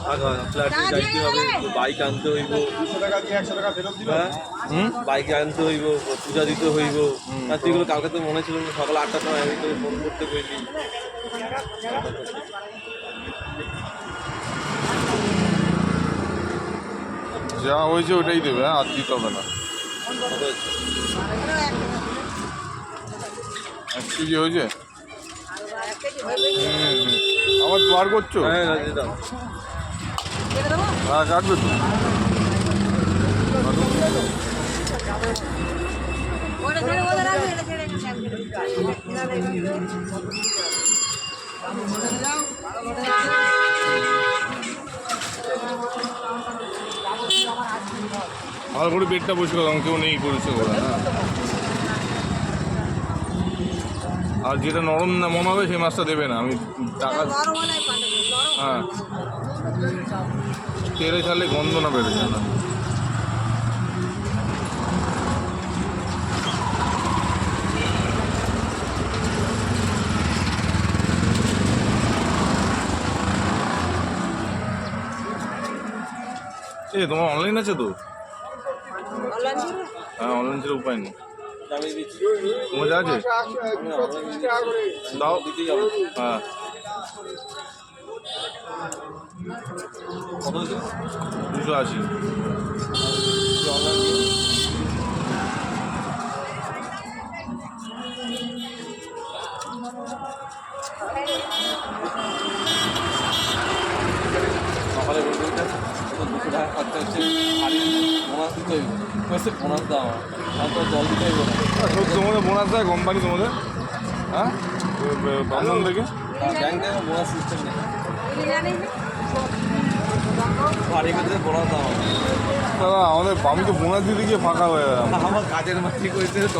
যাইতে হবে, বাইক আনতে হইব, 200 টাকা দিয়ে 100 টাকা ফেরত দিল। হ্যাঁ বাইক আনতে হইব, পূজা দিতে হইব। আর তুইগুলো কালকে তো মনে ছিল না, সকাল 8টার সময় আমি তোকে ফোন করতে কইলি। যা হয়েছে ওইটাই দেবে, হ্যাঁ আর দিতে হবে না। 1 কেজি হয়েছে? আমার বার করছো? হ্যাঁ দিতাম। হ্যাঁ কাটবে তো। ভালো করে পেটটা বসে করলাম, কেউ নেই করেছে ওরা। হ্যাঁ আর যেটা নরম না মনে হবে সেই মাছটা দেবে না। আমি টাকা হ্যাঁ তেলে ছাড়লে গন্ধ না বেড়ে যায় না। তোমার অনলাইন আছে তো? হ্যাঁ অনলাইন ছিল, উপায় নেই। তোমার যা আছে দাও। হ্যাঁ 280। সকালে বলতে 200 টাকা খরচা হচ্ছে, শাড়ি বোনাস দিতে হইব, বোনাস দেওয়া আমার তো জল দিতে হইব না। তোমাদের বোনাস দেয় কোম্পানি তোমাদের? হ্যাঁ বন্ধন থেকে? ব্যাংক থেকে বোনাস সিস্টেম নেই, বাড়ি করতে বোনাস দেওয়া। দাদা আমাদের আমি তো বোনাস দিতে গিয়ে ফাঁকা হয়ে গেলাম। আমার কাজের মাটি করেছে